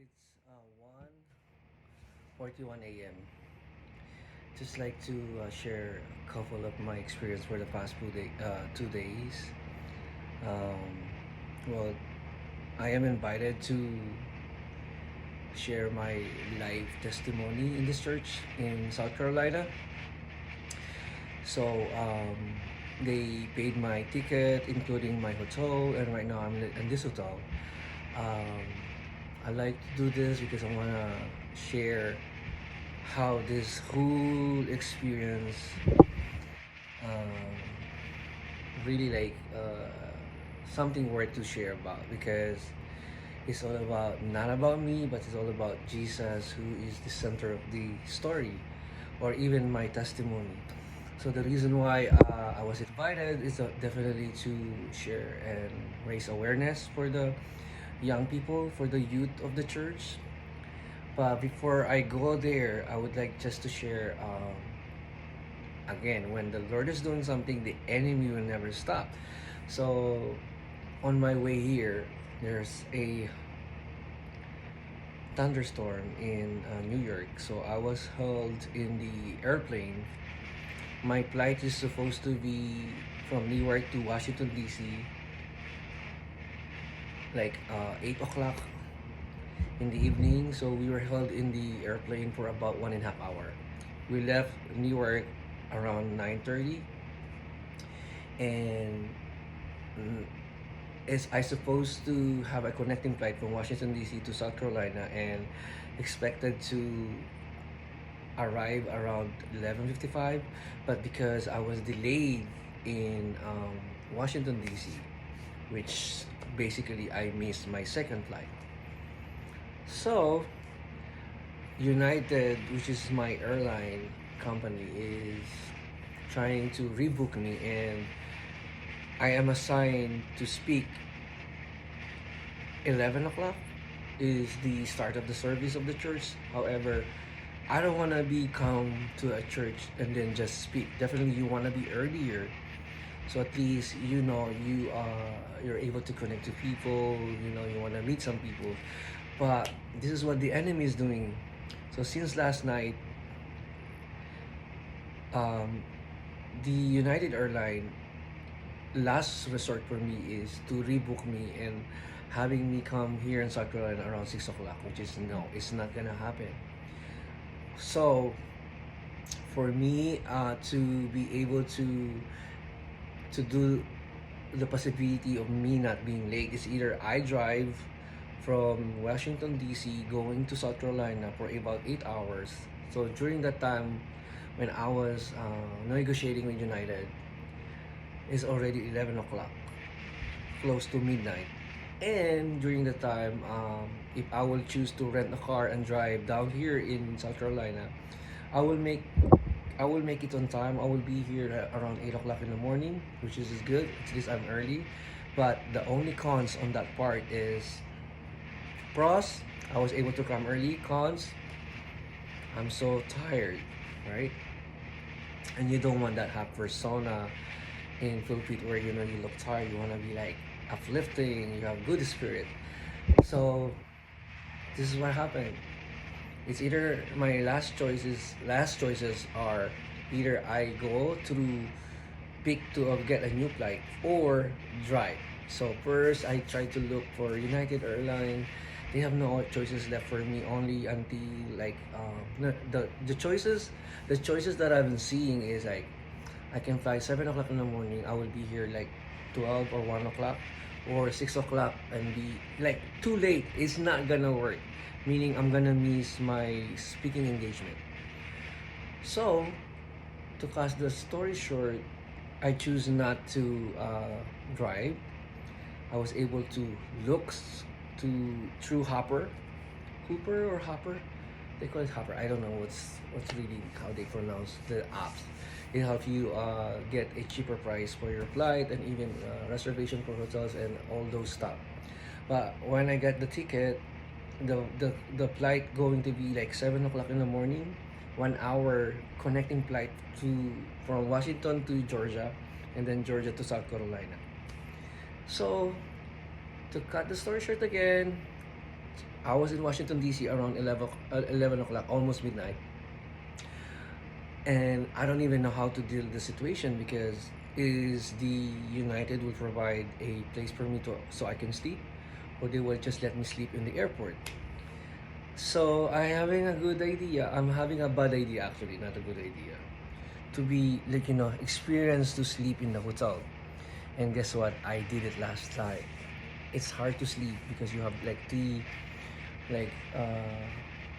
It's 1:41 a.m. Just like to share a couple of my experience for the past 2 days. Um, well, I am invited to share my life testimony in this church in South Carolina. So they paid my ticket, including my hotel, and right now I'm in this hotel. Um, I like to do this because I wanna share how this whole experience um, really something worth to share about, because it's all about not about me, but it's all about Jesus, who is the center of the story, or even my testimony. So the reason why I was invited is definitely to share and raise awareness for the young people, for the youth of the church. But before I go there, I would like just to share, again, when the Lord is doing something, the enemy will never stop. So on my way here, there's a thunderstorm in New York. So I was held in the airplane. My flight is supposed to be from New York to Washington, D.C., like 8 o'clock in the evening. So we were held in the airplane for about 1.5 hours. We left New York around 9:30, and mm, is I supposed to have a connecting flight from Washington D.C. to South Carolina, and expected to arrive around 11:55, but because I was delayed in Washington D.C., which basically I missed my second flight. So United, which is my airline company, is trying to rebook me, and I am assigned to speak 11 o'clock is the start of the service of the church. However, I don't want to be come to a church and then just speak. Definitely you want to be earlier, so at least you're able to connect to people. You want to meet some people. But this is what the enemy is doing. So since last night, um, the United Airline last resort for me is to rebook me and having me come here in South Carolina around 6 o'clock, which is no, it's not gonna happen. So for me to be able to do the possibility of me not being late is either I drive from Washington D.C. going to South Carolina for about 8 hours. So during that time, when I was negotiating with United, it's already 11 o'clock, close to midnight. And during the time, if I will choose to rent a car and drive down here in South Carolina, I will make I will make it on time. I will be here around 8 o'clock in the morning, which is good. At least I'm early. But the only cons on that part is pros, I was able to come early. Cons, I'm so tired, right? And you don't want that hot persona in Philippines where you look tired. You want to be like uplifting. You have good spirit. So this is what happened. It's either my last choices are either I go through pick to get a new flight or drive. So first I try to look for United Airlines. They have no choices left for me, only until like the choices that I've been seeing is like I can fly 7 o'clock in the morning. I will be here like 12 or 1 o'clock, or 6 o'clock, and be like too late. It's not gonna work. Meaning I'm gonna miss my speaking engagement. So to cut the story short, I choose not to drive. I was able to look to through Hooper or Hopper. They call it Hopper. I don't know what's really how they pronounce the apps. It helps you get a cheaper price for your flight, and even reservation for hotels and all those stuff. But when I got the ticket, the flight going to be like 7 o'clock in the morning, 1 hour connecting flight to from Washington to Georgia, and then Georgia to South Carolina. So to cut the story short again, I was in Washington D.C. around 11 o'clock, almost midnight, and I don't even know how to deal with the situation because is the United will provide a place for me to so I can sleep, or they will just let me sleep in the airport. So I having a good idea. I'm having a bad idea actually, not a good idea. To be like experience to sleep in the hotel. And guess what? I did it last night. It's hard to sleep because you have like three like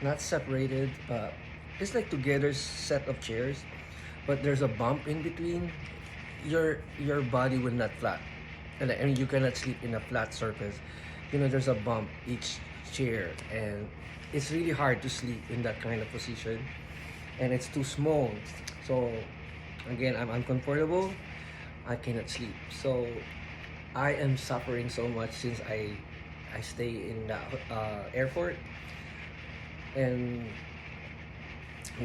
not separated but it's like together set of chairs, but there's a bump in between. Your body will not flat, and I mean you cannot sleep in a flat surface. There's a bump each chair, and it's really hard to sleep in that kind of position, and it's too small. So again, I'm uncomfortable. I cannot sleep. So I am suffering so much since I stay in the airport, and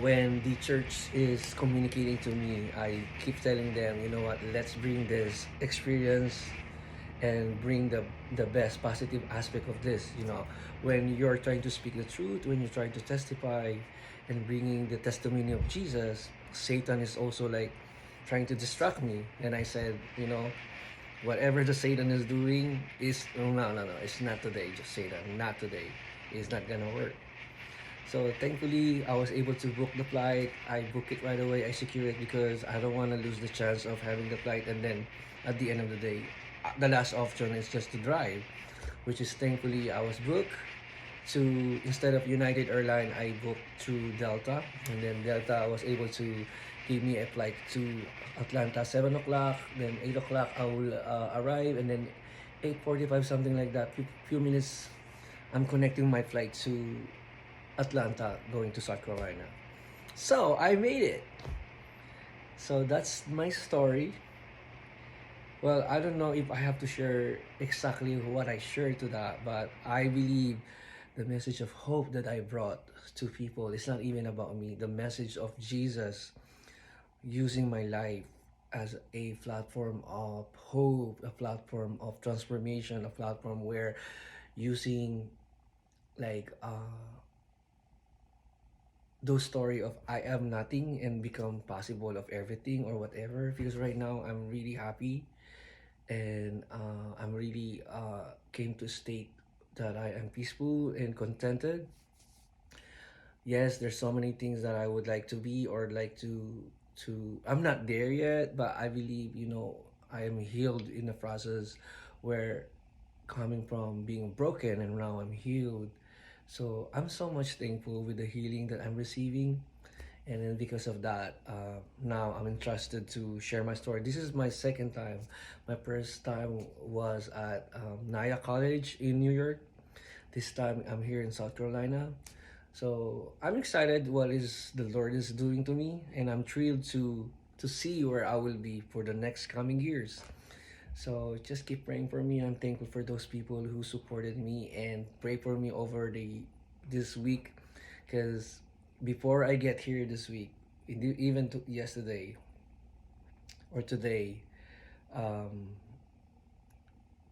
when the church is communicating to me, I keep telling them, you know what, let's bring this experience and bring the best positive aspect of this. When you're trying to speak the truth, when you're trying to testify and bringing the testimony of Jesus, Satan is also like trying to distract me. And I said, whatever the Satan is doing is no, it's not today. Just Satan, not today. It's not gonna work. So thankfully, I was able to book the flight. I book it right away. I secure it because I don't want to lose the chance of having the flight. And then at the end of the day, the last option is just to drive, which is thankfully I was booked to, instead of United Airline, I booked through Delta. And then Delta was able to give me a flight to Atlanta 7 o'clock. Then 8 o'clock I will arrive. And then 8:45, something like that. Few minutes, I'm connecting my flight to Atlanta going to South Carolina. So I made it. So that's my story. Well, I don't know if I have to share exactly what I shared to that, but I believe the message of hope that I brought to people is not even about me. The message of Jesus using my life as a platform of hope, a platform of transformation, a platform where using like those story of I am nothing and become possible of everything or whatever. Because right now I'm really happy, and I'm really came to a state that I am peaceful and contented. Yes, there's so many things that I would like to be or like to I'm not there yet, but I believe I am healed in the process, where coming from being broken and now I'm healed. So I'm so much thankful with the healing that I'm receiving. And then because of that, now I'm entrusted to share my story. This is my second time. My first time was at Naya College in New York. This time I'm here in South Carolina. So I'm excited what is the Lord is doing to me, and I'm thrilled to see where I will be for the next coming years. So just keep praying for me. I'm thankful for those people who supported me and pray for me over this week, because before I get here this week, even yesterday or today, um,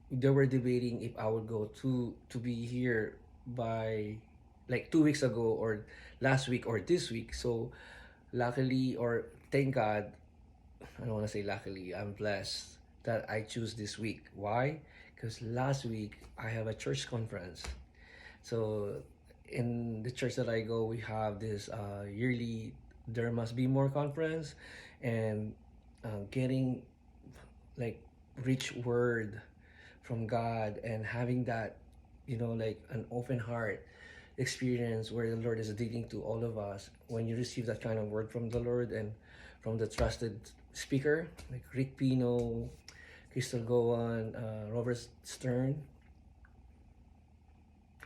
they were debating if I would go to be here by like 2 weeks ago or last week or this week. So luckily, or thank God, I don't want to say luckily, I'm blessed that I choose this week. Why? Because last week I have a church conference. So in the church that I go, we have this yearly There Must Be More conference, and getting like rich word from God and having that, like an open heart experience where the Lord is leading to all of us. When you receive that kind of word from the Lord and from the trusted speaker like Rick Pino, Crystal Gowan, Robert Stern,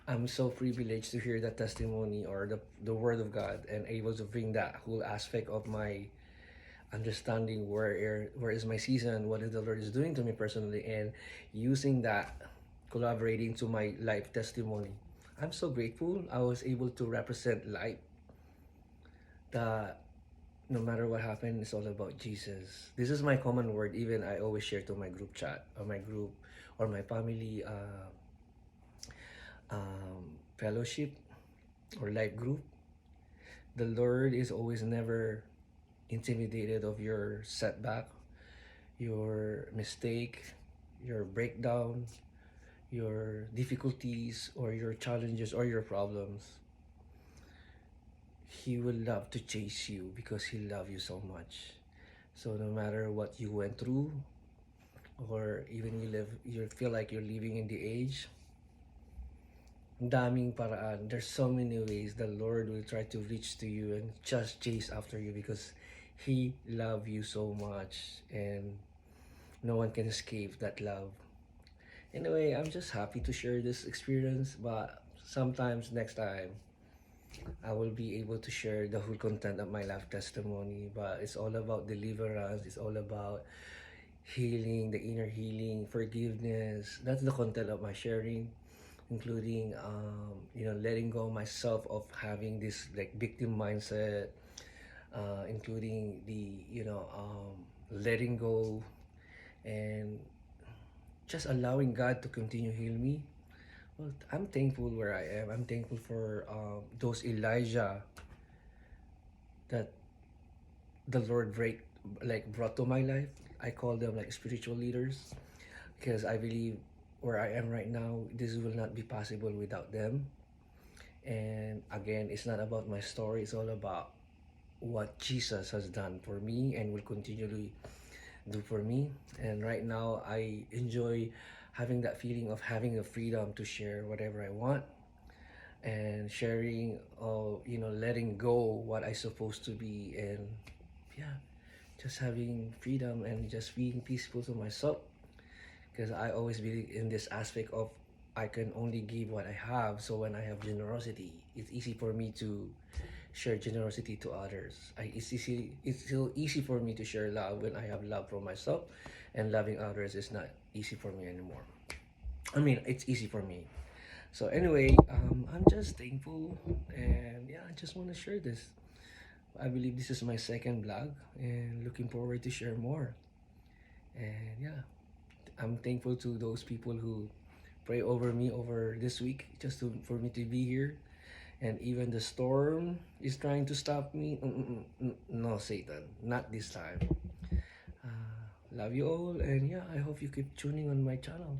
I'm so privileged to hear that testimony or the word of God and able to bring that whole aspect of my understanding where is my season, what is the Lord is doing to me personally, and using that, collaborating to my life testimony. I'm so grateful I was able to represent life, that no matter what happened, it's all about Jesus. This is my common word. Even I always share to my group chat or my group or my family. fellowship or life group, the Lord is always never intimidated of your setback, your mistake, your breakdown, your difficulties, or your challenges, or your problems. He will love to chase you because He loves you so much. So no matter what you went through, or even you feel like you're living in the age, daming paraan. There's so many ways the Lord will try to reach to you and just chase after you because He loves you so much, and no one can escape that love. Anyway, I'm just happy to share this experience, but sometimes next time I will be able to share the whole content of my life testimony. But it's all about deliverance, it's all about healing, the inner healing, forgiveness. That's the content of my sharing, including letting go myself of having this like victim mindset, including the letting go, and just allowing God to continue heal me. Well, I'm thankful where I am. I'm thankful for those Elijah that the Lord brought to my life. I call them like spiritual leaders because I believe where I am right now, this will not be possible without them. And again, it's not about my story. It's all about what Jesus has done for me and will continue to do for me. And right now, I enjoy having that feeling of having the freedom to share whatever I want and sharing, letting go what I supposed to be, and yeah, just having freedom and just being peaceful to myself. Because I always believe in this aspect of I can only give what I have. So when I have generosity, it's easy for me to share generosity to others. It's still easy for me to share love when I have love for myself, and loving others is not easy for me anymore. I mean, it's easy for me. So anyway, I'm just thankful, and yeah, I just want to share this. I believe this is my second vlog, and looking forward to share more. And yeah, I'm thankful to those people who pray over me over this week for me to be here. And even the storm is trying to stop me. No, Satan, not this time. Love you all, and yeah, I hope you keep tuning on my channel.